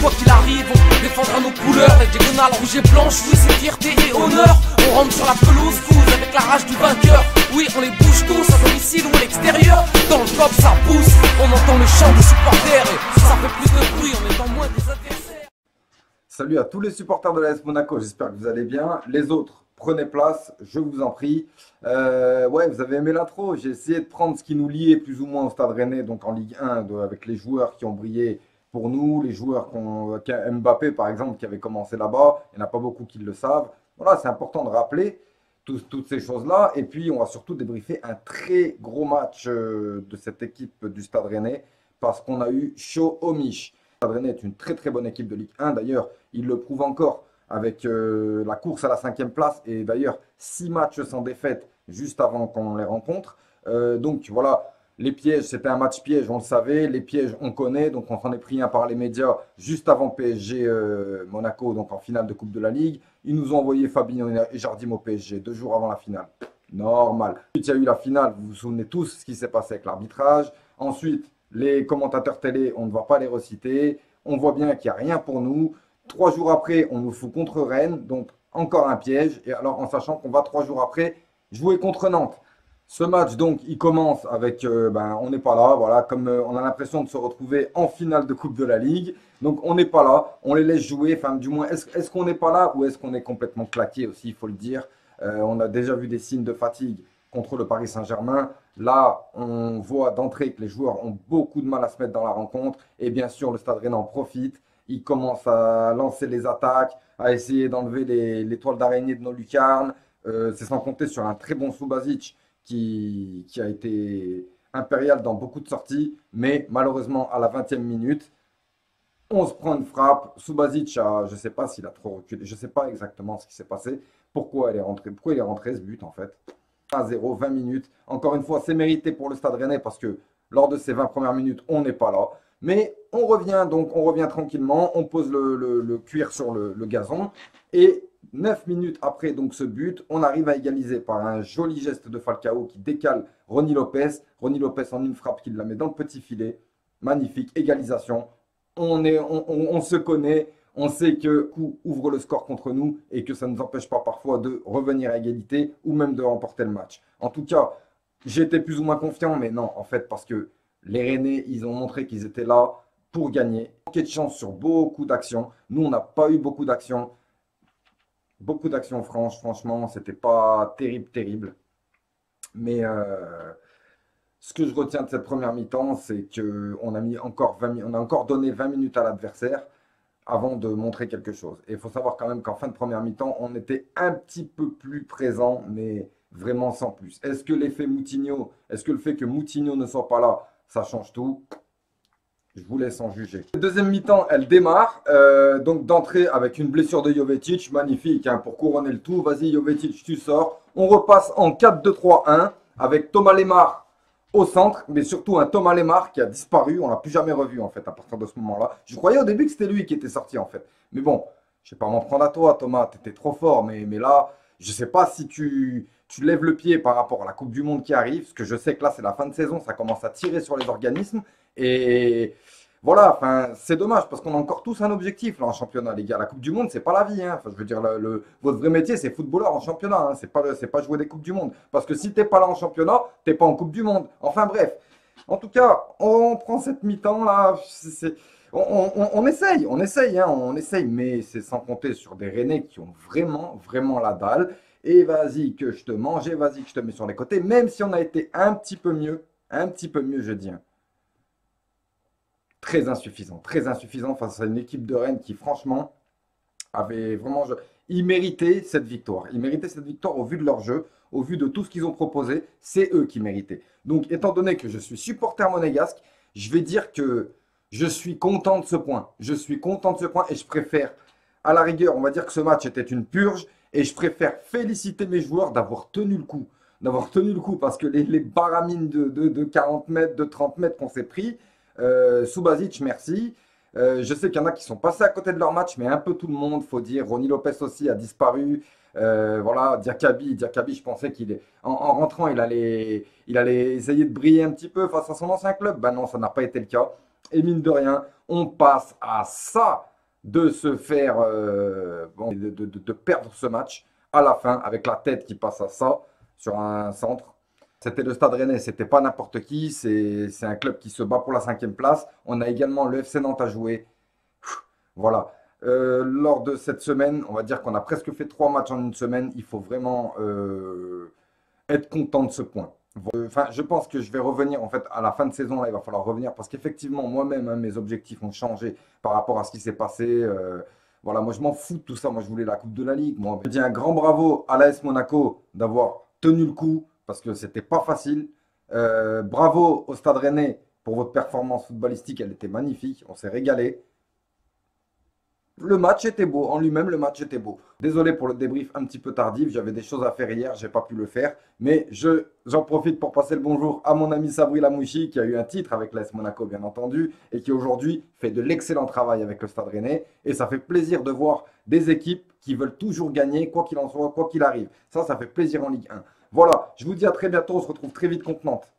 Quoi qu'il arrive, on défendra nos couleurs. Les diagonales rouge et blanche, oui c'est fierté et honneur. On rentre sur la pelouse, fouze avec la rage du vainqueur. Oui on les bouge tous, à domicile ou à l'extérieur. Dans le club ça pousse, on entend le chant des supporters. Et ça fait plus de bruit, on entend moins des adversaires. Salut à tous les supporters de l'AS Monaco, j'espère que vous allez bien. Les autres, prenez place, je vous en prie. Ouais, vous avez aimé l'intro. J'ai essayé de prendre ce qui nous liait plus ou moins au Stade Rennais, donc en Ligue 1, avec les joueurs qui ont brillé pour nous, les joueurs Mbappé par exemple qui avait commencé là-bas. Il n'y en a pas beaucoup qui le savent. Voilà, c'est important de rappeler toutes ces choses-là. Et puis, on va surtout débriefer un très gros match de cette équipe du Stade Rennais parce qu'on a eu chaud au Mich. Le Stade Rennais est une très très bonne équipe de Ligue 1. D'ailleurs, il le prouve encore avec la course à la 5e place et d'ailleurs 6 matchs sans défaite juste avant qu'on les rencontre. Donc voilà, les pièges, c'était un match piège, on le savait. Les pièges, on connaît. Donc on s'en est pris un par les médias juste avant PSG Monaco, donc en finale de Coupe de la Ligue. Ils nous ont envoyé Fabinho et Jardim au PSG 2 jours avant la finale. Normal. Ensuite, il y a eu la finale. Vous vous souvenez tous ce qui s'est passé avec l'arbitrage. Ensuite, les commentateurs télé, on ne va pas les reciter. On voit bien qu'il n'y a rien pour nous. 3 jours après, on nous fout contre Rennes, donc encore un piège. Et alors, en sachant qu'on va 3 jours après jouer contre Nantes. Ce match, donc, il commence avec, on n'est pas là, voilà, comme on a l'impression de se retrouver en finale de Coupe de la Ligue. Donc, on n'est pas là, on les laisse jouer. Enfin, du moins, est-ce qu'on n'est pas là ou est-ce qu'on est complètement claqué aussi, il faut le dire. On a déjà vu des signes de fatigue contre le Paris Saint-Germain. Là, on voit d'entrée que les joueurs ont beaucoup de mal à se mettre dans la rencontre. Et bien sûr, le Stade Rennais en profite. Il commence à lancer les attaques, à essayer d'enlever les toiles d'araignée de nos lucarnes. C'est sans compter sur un très bon Subasic qui a été impérial dans beaucoup de sorties. Mais malheureusement, à la 20e minute, on se prend une frappe. Subasic, je ne sais pas s'il a trop reculé. Je ne sais pas exactement ce qui s'est passé. Pourquoi il est rentré ce but en fait. 1-0, 20 minutes. Encore une fois, c'est mérité pour le Stade Rennais parce que lors de ces 20 premières minutes, on n'est pas là. Mais on revient tranquillement, on pose le cuir sur le gazon. Et 9 minutes après donc, ce but, on arrive à égaliser par un joli geste de Falcao qui décale Rony Lopez. Rony Lopez en une frappe qui la met dans le petit filet. Magnifique, égalisation. On se connaît, on sait que coup ouvre le score contre nous et que ça ne nous empêche pas parfois de revenir à égalité ou même de remporter le match. En tout cas, j'étais plus ou moins confiant, mais non, en fait, parce que les Rennais, ils ont montré qu'ils étaient là pour gagner. Manqué de chance sur beaucoup d'actions. Nous, on n'a pas eu beaucoup d'actions. Beaucoup d'actions franchement, c'était pas terrible. Mais ce que je retiens de cette première mi-temps, c'est qu'on a encore donné 20 minutes à l'adversaire avant de montrer quelque chose. Et il faut savoir quand même qu'en fin de première mi-temps, on était un petit peu plus présent, mais vraiment sans plus. Est-ce que l'effet Moutinho, est-ce que le fait que Moutinho ne soit pas là, ça change tout? Je vous laisse en juger. Deuxième mi-temps, elle démarre. Donc d'entrée avec une blessure de Jovetic, magnifique hein, pour couronner le tout. Vas-y Jovetic, tu sors. On repasse en 4-2-3-1 avec Thomas Lemar au centre, mais surtout un Thomas Lemar qui a disparu. On l'a plus jamais revu en fait à partir de ce moment-là. Je croyais au début que c'était lui qui était sorti en fait. Mais bon, je ne vais pas m'en prendre à toi Thomas, tu étais trop fort. Mais là, je ne sais pas si tu lèves le pied par rapport à la Coupe du Monde qui arrive, parce que je sais que là c'est la fin de saison, ça commence à tirer sur les organismes. Et voilà, enfin, c'est dommage parce qu'on a encore tous un objectif là en championnat, les gars. La Coupe du Monde, c'est pas la vie. Hein. Enfin, je veux dire, votre vrai métier, c'est footballeur en championnat. Hein. C'est pas jouer des Coupes du Monde. Parce que si t'es pas là en championnat, t'es pas en Coupe du Monde. Enfin bref. En tout cas, on prend cette mi-temps là. On essaye, hein, on essaye, mais c'est sans compter sur des Rennais qui ont vraiment la dalle. Et vas-y que je te mange, et vas-y que je te mets sur les côtés. Même si on a été un petit peu mieux, je dis. Hein. Très insuffisant face à une équipe de Rennes qui, franchement, avait vraiment. Ils méritaient cette victoire. Ils méritaient cette victoire au vu de leur jeu, au vu de tout ce qu'ils ont proposé. C'est eux qui méritaient. Donc, étant donné que je suis supporter monégasque, je vais dire que je suis content de ce point. Je suis content de ce point et je préfère, à la rigueur, on va dire que ce match était une purge et je préfère féliciter mes joueurs d'avoir tenu le coup. Parce que les baramines de 40 mètres, de 30 mètres qu'on s'est pris, Subasic, merci. Je sais qu'il y en a qui sont passés à côté de leur match, mais un peu tout le monde, faut dire. Rony Lopez aussi a disparu. Voilà, Diakabi, je pensais qu'il est en rentrant, il allait essayer de briller un petit peu face à son ancien club. Ben non, ça n'a pas été le cas. Et mine de rien, on passe à ça. de se faire, de perdre ce match à la fin avec la tête qui passe à ça sur un centre. C'était le Stade Rennais, c'était pas n'importe qui, c'est un club qui se bat pour la 5e place. On a également le FC Nantes à jouer. Voilà. Lors de cette semaine, on va dire qu'on a presque fait 3 matchs en une semaine. Il faut vraiment être content de ce point. Enfin, je pense que je vais revenir en fait à la fin de saison. Là, il va falloir revenir parce qu'effectivement, moi-même, hein, mes objectifs ont changé par rapport à ce qui s'est passé. Voilà, moi, je m'en fous de tout ça. Moi, je voulais la Coupe de la Ligue. Moi, je dis un grand bravo à l'AS Monaco d'avoir tenu le coup parce que c'était pas facile. Bravo au Stade Rennais pour votre performance footballistique. Elle était magnifique. On s'est régalé. Le match était beau, en lui-même le match était beau. Désolé pour le débrief un petit peu tardif, j'avais des choses à faire hier, j'ai pas pu le faire. Mais j'en profite pour passer le bonjour à mon ami Sabri Lamouchi qui a eu un titre avec l'AS Monaco bien entendu et qui aujourd'hui fait de l'excellent travail avec le Stade Rennais. Et ça fait plaisir de voir des équipes qui veulent toujours gagner quoi qu'il en soit, quoi qu'il arrive. Ça fait plaisir en Ligue 1. Voilà, je vous dis à très bientôt, on se retrouve très vite contre Nantes.